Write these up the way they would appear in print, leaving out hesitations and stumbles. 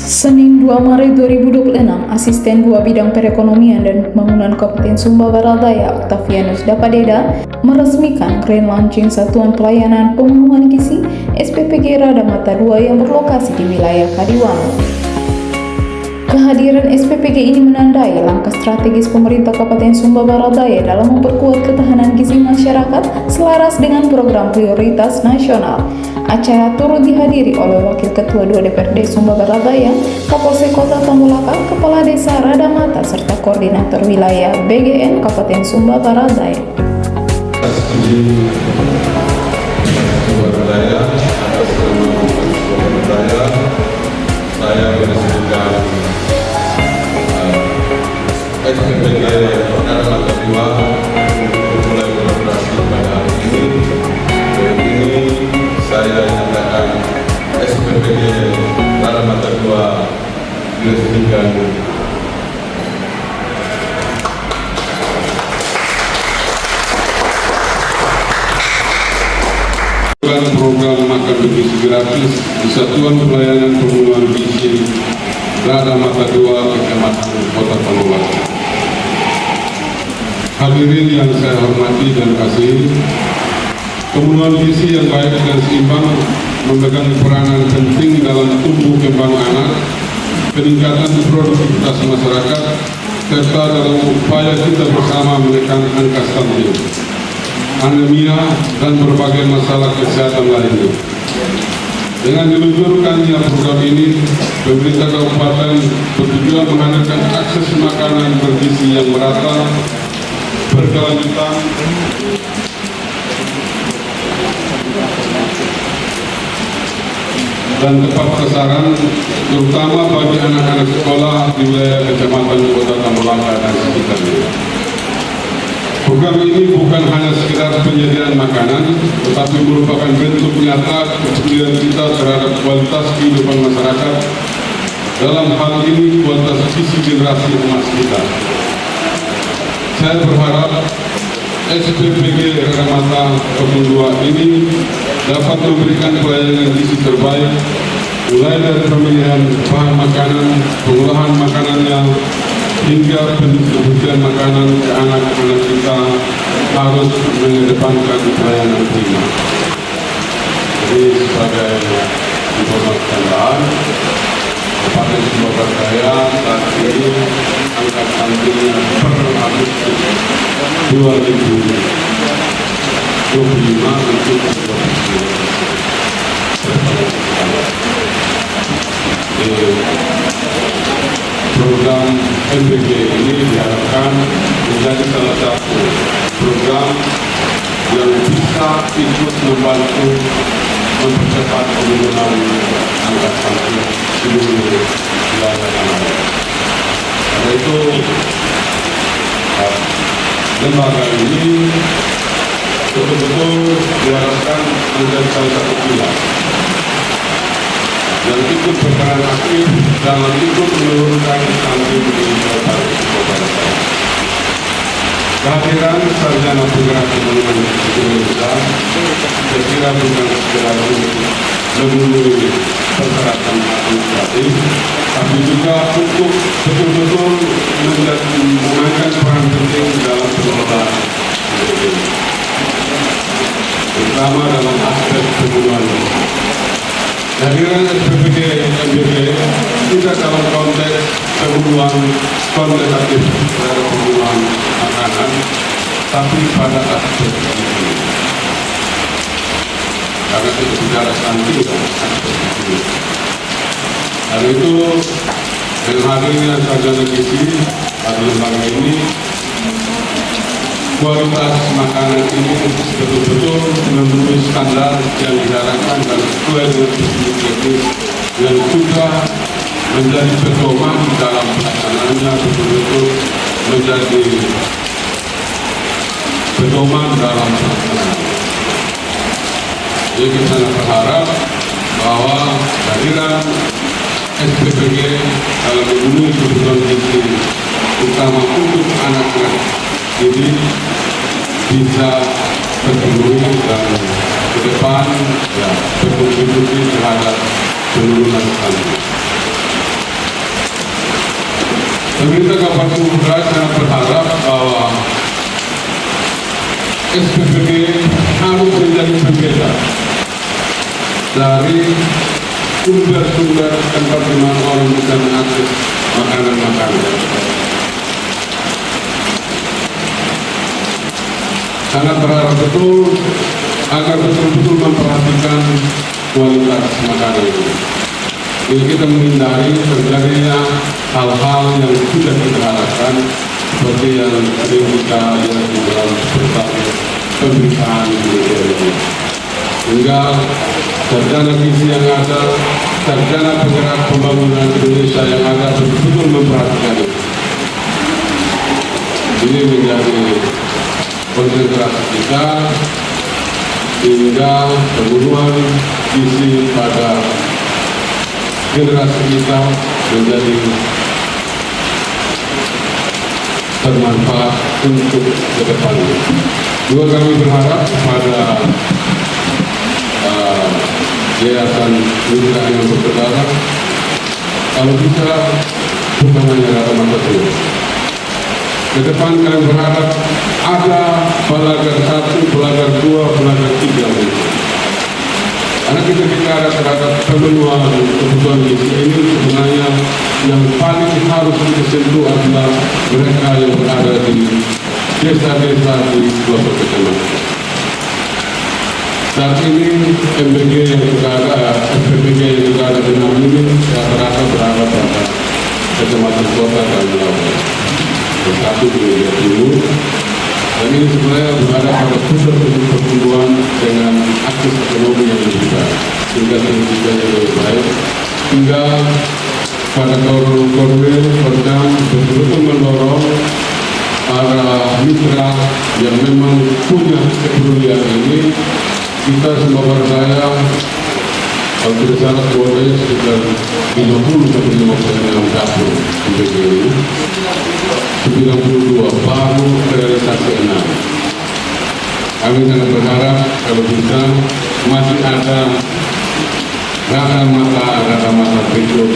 Senin 2 Maret 2026, Asisten 2 Bidang Perekonomian dan Pembangunan Kabupaten Sumba Barat Daya, Octavianus Dapadeda, meresmikan grand launching Satuan Pelayanan Pemenuhan Gizi SPPG Radamata II yang berlokasi di wilayah Kadiwano. Kehadiran SPPG ini menandai langkah strategis pemerintah Kabupaten Sumba Barat Daya dalam memperkuat ketahanan gizi masyarakat selaras dengan program prioritas nasional. Acara turut dihadiri oleh Wakil Ketua 2 DPRD Sumba Barat Daya, Kapolsek Kota Tambolaga, Kepala Desa Radamata, serta Koordinator Wilayah BGN Kabupaten Sumba Barat Daya. Saya meresmikan SPPG Radamata II untuk mulai beroperasi pada hari ini. Dan ini saya nyatakan SPPG Radamata II diresmikan. Program makan bergizi gratis di Satuan Pelayanan Pemenuhan Gizi Radamata II Kecamatan Kota Tambolaga. Hadirin yang saya hormati dan kasihi, pemenuhan gizi yang baik dan seimbang memegang peranan penting dalam tumbuh kembang anak, peningkatan produktivitas masyarakat, serta dalam upaya kita bersama menekan angka stunting, anemia, dan berbagai masalah kesehatan lainnya. Dengan diluncurkannya program ini, pemerintah kabupaten bertujuan menghadirkan akses makanan bergizi yang merata, berkelanjutan, dan tepat sasaran, terutama bagi anak-anak sekolah di wilayah Kecamatan Kota Tambolaga dan sekitarnya. Program ini bukan hanya sekedar penyediaan makanan, tetapi merupakan bentuk nyata kepedulian kita terhadap kualitas kehidupan masyarakat, dalam hal ini kualitas gizi generasi emas kita. Saya berharap SPPG Radamata II ini dapat memberikan pelayanan gizi terbaik, mulai dari pemilihan bahan makanan, pengolahan makanannya, hingga pendistribusian makanan ke anak-anak kita harus mengedepankan pelayanan prima. Jadi sebagai informasi tambahan, Kabupaten Sumba Barat Daya saat ini angka stuntingnya per Agustus 2025 itu 20%. Program SPPG ini diharapkan menjadi salah satu program yang bisa ikut membantu mempercepat penurunan angka stunting seluruh wilayah Indonesia. Karena itu lembaga ini betul-betul diharapkan menjadi salah satu pilar yang ikut berperan aktif dalam ikut menurunkan stunting di Kabupaten Sumba Barat Daya. Kehadiran sarjana penggerak pemenuhan gizi Indonesia saya kira bukan sekedar untuk memenuhi persyaratan administratif, tapi juga untuk betul-betul memainkan peran penting dalam pengelolaan SPPG, terutama dalam aspek pemenuhan gizi. Kehadiran SPPG MBG tidak dalam konteks kebutuhan kuantitatif terhadap kebutuhan makanan, tapi pada aspek gizi. Karena kita bicara stunting dalam aspek gizi. Dan itu dengan hadirnya sarjana gizi pada lembaga ini, kualitas makanan ini betul-betul memenuhi standar yang diharapkan dan sesuai dengan prosedur teknis yang juga menjadi pedoman dalam pelaksanaannya, betul-betul menjadi pedoman dalam pelaksanaan. Jadi kita berharap bahwa kehadiran SPPG dalam memenuhi kebutuhan gizi, terutama untuk anak-anak ini, bisa terpenuhi dan ke depan berkontribusi terhadap penurunan stunting. Pemerintah Kabupaten Kutai sangat berharap bahwa SPPG harus menjadi pembeda dari sumber-sumber tempat di mana orang bisa mengakses makanan-makanan. Sangat berharap betul agar betul-betul memperhatikan kualitas makanan itu. Jadi kita menghindari terjadinya hal-hal yang tidak kita harapkan, seperti yang sering kita lihat di dalam berbagai pemberitaan di media ini. Hingga sarjana gizi yang ada, sarjana penggerak pembangunan Indonesia yang ada betul-betul memperhatikan itu. Ini menjadi konsentrasi kita hingga pembunuhan gizi pada generasi kita menjadi bermanfaat untuk ke depannya. Juga kami berharap pada Yayasan Mitra yang bersaudara, kalau bisa bukan hanya kata-kata itu. Ke depan kami berharap ada pelajar 1, pelajar 2, pelajar 3. Karena kita bicara terhadap pemenuhan kebutuhan gizi ini, sebenarnya yang paling harus kita sentuh adalah mereka yang berada di desa-desa di pelosok kecamatan. Saat ini MBG yang juga ada, SPPG yang juga ada di Nang ini rata-rata berada pada kecamatan kota dan wilayah. Satu di Wilayah Timur, dan ini sebenarnya berada pada pusat pertumbuhan dengan akses ekonomi yang lebih baik, tingkat pendidikan yang lebih baik, hingga pada Korwil Perdam betul-betul mendorong para mitra yang memang punya kepedulian ini. Kita semua berdaya, kalau tidak salah keluarganya sekitar 50-55 dalam dapur MBG ini, 92 baru realisasi 6. Kami sangat berharap kalau bisa masih ada rata-rata berikut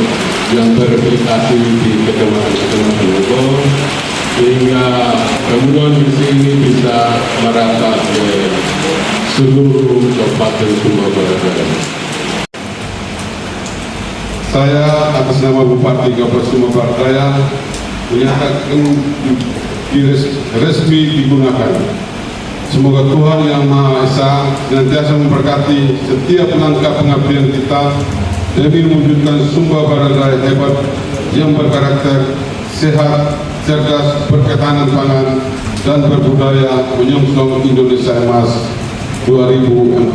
yang berreplikasi di kecamatan-kecamatan Bogor, sehingga kemudian di sini bisa merata ke seluruh Kabupaten Sumba Barat. Saya atas nama Bupati Kabupaten Sumba Barat Daya menyatakan resmi digunakan. Semoga Tuhan Yang Maha Esa senantiasa memberkati setiap langkah pengabdian kita demi mewujudkan Sumba Barat Daya hebat yang berkarakter sehat, cerdas, berketahanan pangan, dan berbudaya menyongsong Indonesia Emas 2045.